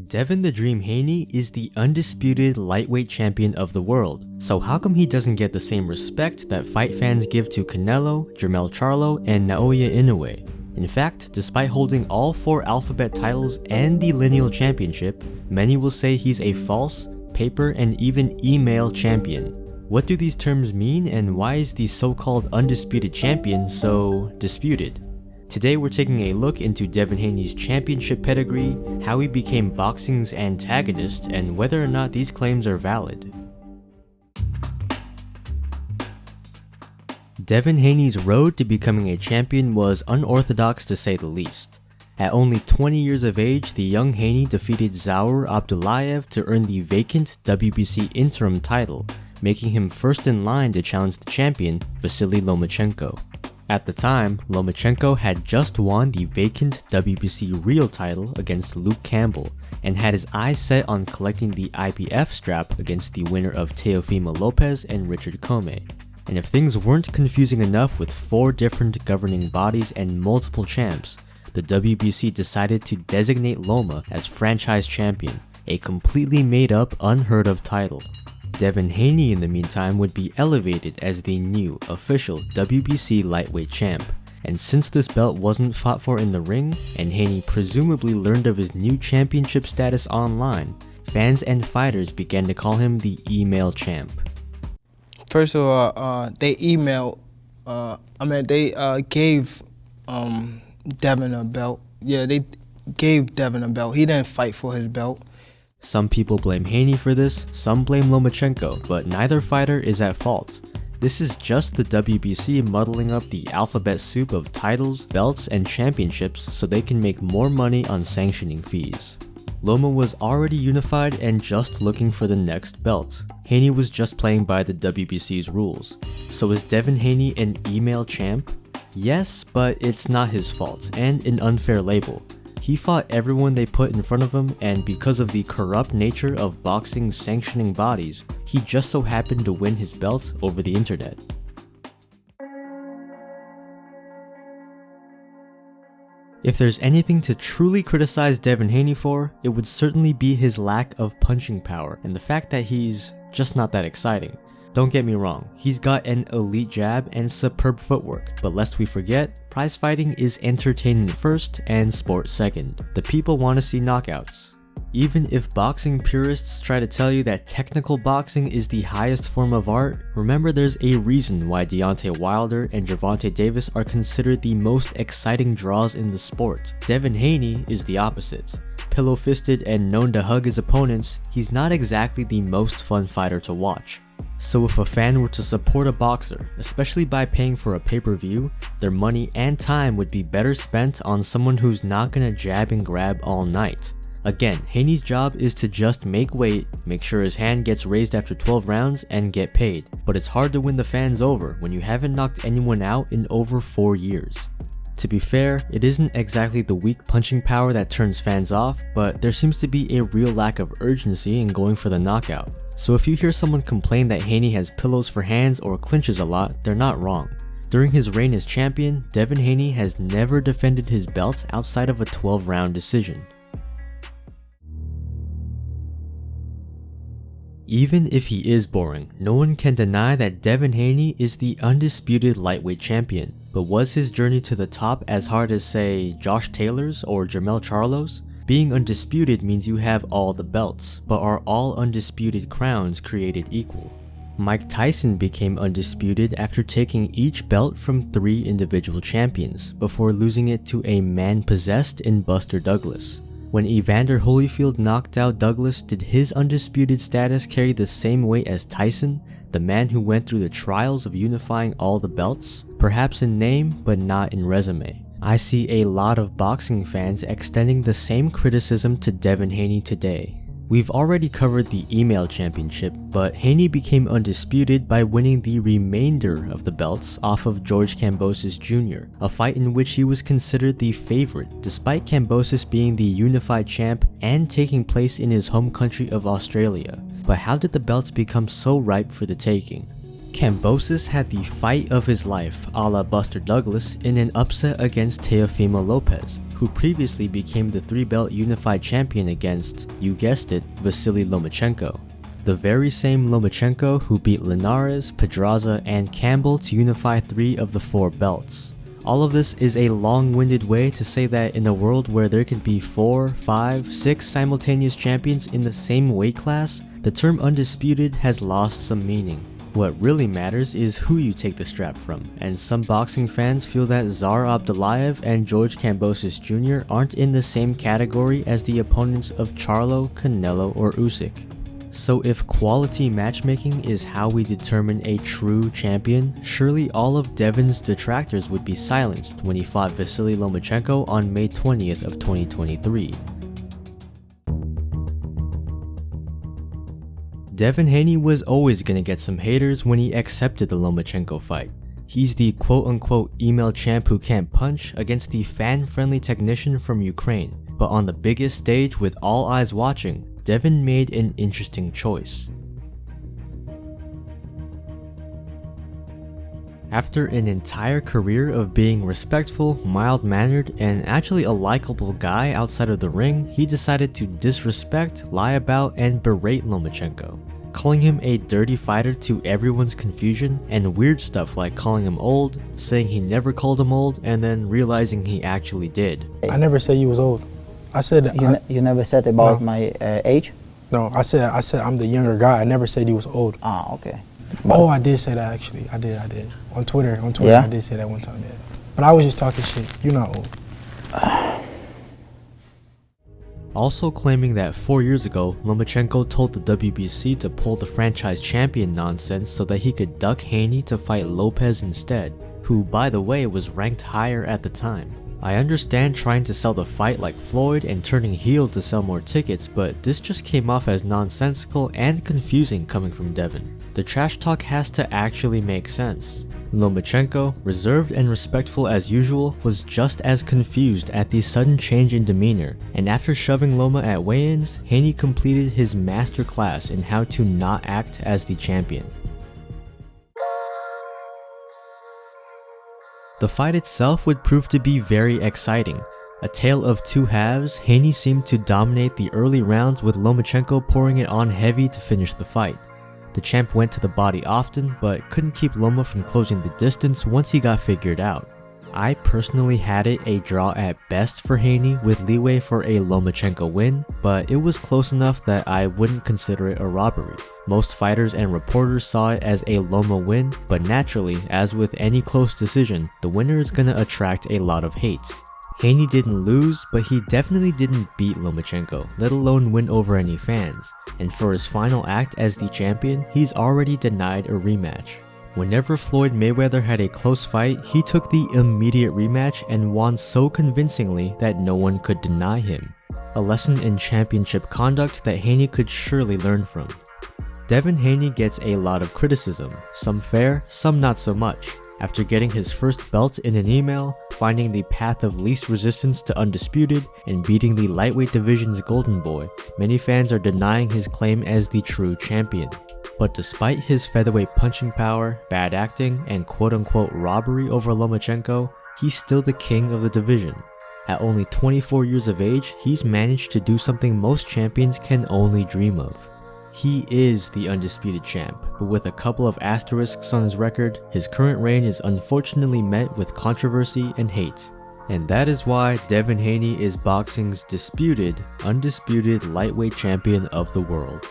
Devin the Dream Haney is the undisputed lightweight champion of the world, so how come he doesn't get the same respect that fight fans give to Canelo, Jermell Charlo, and Naoya Inoue? In fact, despite holding all 4 alphabet titles and the lineal championship, many will say he's a false, paper, and even email champion. What do these terms mean, and why is the so-called undisputed champion so disputed? Today we're taking a look into Devin Haney's championship pedigree, how he became boxing's antagonist, and whether or not these claims are valid. Devin Haney's road to becoming a champion was unorthodox to say the least. At only 20 years of age, the young Haney defeated Zaur Abdullayev to earn the vacant WBC interim title, making him first in line to challenge the champion, Vasiliy Lomachenko. At the time, Lomachenko had just won the vacant WBC real title against Luke Campbell and had his eyes set on collecting the IBF strap against the winner of Teofimo Lopez and Richard Commey. And if things weren't confusing enough with 4 different governing bodies and multiple champs, the WBC decided to designate Loma as franchise champion, a completely made up, unheard of title. Devin Haney in the meantime would be elevated as the new, official WBC lightweight champ, and since this belt wasn't fought for in the ring, and Haney presumably learned of his new championship status online, fans and fighters began to call him the email champ. First of all, they emailed, they gave Devin a belt. Yeah, they gave Devin a belt. He didn't fight for his belt. Some people blame Haney for this, some blame Lomachenko, but neither fighter is at fault. This is just the WBC muddling up the alphabet soup of titles, belts, and championships so they can make more money on sanctioning fees. Loma was already unified and just looking for the next belt. Haney was just playing by the WBC's rules. So is Devin Haney an email champ? Yes, but it's not his fault, and an unfair label. He fought everyone they put in front of him, and because of the corrupt nature of boxing's sanctioning bodies, he just so happened to win his belt over the internet. If there's anything to truly criticize Devin Haney for, it would certainly be his lack of punching power and the fact that he's just not that exciting. Don't get me wrong, he's got an elite jab and superb footwork, but lest we forget, prize fighting is entertainment first and sport second. The people want to see knockouts. Even if boxing purists try to tell you that technical boxing is the highest form of art, remember there's a reason why Deontay Wilder and Gervonta Davis are considered the most exciting draws in the sport. Devin Haney is the opposite. Pillow-fisted and known to hug his opponents, he's not exactly the most fun fighter to watch. So if a fan were to support a boxer, especially by paying for a pay-per-view, their money and time would be better spent on someone who's not gonna jab and grab all night. Again, Haney's job is to just make weight, make sure his hand gets raised after 12 rounds, and get paid. But it's hard to win the fans over when you haven't knocked anyone out in over 4 years. To be fair, it isn't exactly the weak punching power that turns fans off, but there seems to be a real lack of urgency in going for the knockout. So if you hear someone complain that Haney has pillows for hands or clinches a lot, they're not wrong. During his reign as champion, Devin Haney has never defended his belt outside of a 12-round decision. Even if he is boring, no one can deny that Devin Haney is the undisputed lightweight champion. But was his journey to the top as hard as, say, Josh Taylor's or Jermell Charlo's? Being undisputed means you have all the belts, but are all undisputed crowns created equal? Mike Tyson became undisputed after taking each belt from 3 individual champions, before losing it to a man possessed in Buster Douglas. When Evander Holyfield knocked out Douglas, did his undisputed status carry the same weight as Tyson, the man who went through the trials of unifying all the belts? Perhaps in name, but not in resume. I see a lot of boxing fans extending the same criticism to Devin Haney today. We've already covered the email championship, but Haney became undisputed by winning the remainder of the belts off of George Kambosos Jr., a fight in which he was considered the favorite, despite Kambosos being the unified champ and taking place in his home country of Australia. But how did the belts become so ripe for the taking? Kambosos had the fight of his life a la Buster Douglas in an upset against Teofimo Lopez, who previously became the 3-belt unified champion against, you guessed it, Vasiliy Lomachenko. The very same Lomachenko who beat Linares, Pedraza, and Campbell to unify 3 of the 4 belts. All of this is a long-winded way to say that in a world where there can be 4, 5, 6 simultaneous champions in the same weight class, the term undisputed has lost some meaning. What really matters is who you take the strap from, and some boxing fans feel that Tsar Abdullayev and George Kambosos Jr. aren't in the same category as the opponents of Charlo, Canelo, or Usyk. So if quality matchmaking is how we determine a true champion, surely all of Devin's detractors would be silenced when he fought Vasiliy Lomachenko on May 20th of 2023. Devin Haney was always gonna get some haters when he accepted the Lomachenko fight. He's the quote-unquote email champ who can't punch against the fan-friendly technician from Ukraine, but on the biggest stage with all eyes watching, Devin made an interesting choice. After an entire career of being respectful, mild-mannered, and actually a likable guy outside of the ring, he decided to disrespect, lie about, and berate Lomachenko, calling him a dirty fighter to everyone's confusion, and weird stuff like calling him old, saying he never called him old, and then realizing he actually did. I never said you was old. I said you never said about no. my age? No, I said I'm the younger guy. I never said he was old. Ah, okay. Oh, I did say that actually. I did. On Twitter, yeah? I did say that one time, yeah. But I was just talking shit. You're not old. Also claiming that 4 years ago, Lomachenko told the WBC to pull the franchise champion nonsense so that he could duck Haney to fight Lopez instead, who by the way was ranked higher at the time. I understand trying to sell the fight like Floyd and turning heel to sell more tickets, but this just came off as nonsensical and confusing coming from Devin. The trash talk has to actually make sense. Lomachenko, reserved and respectful as usual, was just as confused at the sudden change in demeanor, and after shoving Loma at weigh-ins, Haney completed his masterclass in how to not act as the champion. The fight itself would prove to be very exciting. A tale of two halves, Haney seemed to dominate the early rounds with Lomachenko pouring it on heavy to finish the fight. The champ went to the body often, but couldn't keep Loma from closing the distance once he got figured out. I personally had it a draw at best for Haney with leeway for a Lomachenko win, but it was close enough that I wouldn't consider it a robbery. Most fighters and reporters saw it as a Loma win, but naturally, as with any close decision, the winner is gonna attract a lot of hate. Haney didn't lose, but he definitely didn't beat Lomachenko, let alone win over any fans, and for his final act as the champion, he's already denied a rematch. Whenever Floyd Mayweather had a close fight, he took the immediate rematch and won so convincingly that no one could deny him. A lesson in championship conduct that Haney could surely learn from. Devin Haney gets a lot of criticism, some fair, some not so much. After getting his first belt in an email, finding the path of least resistance to Undisputed, and beating the lightweight division's golden boy, many fans are denying his claim as the true champion. But despite his featherweight punching power, bad acting, and quote-unquote robbery over Lomachenko, he's still the king of the division. At only 24 years of age, he's managed to do something most champions can only dream of. He is the undisputed champ, but with a couple of asterisks on his record, his current reign is unfortunately met with controversy and hate. And that is why Devin Haney is boxing's disputed, undisputed lightweight champion of the world.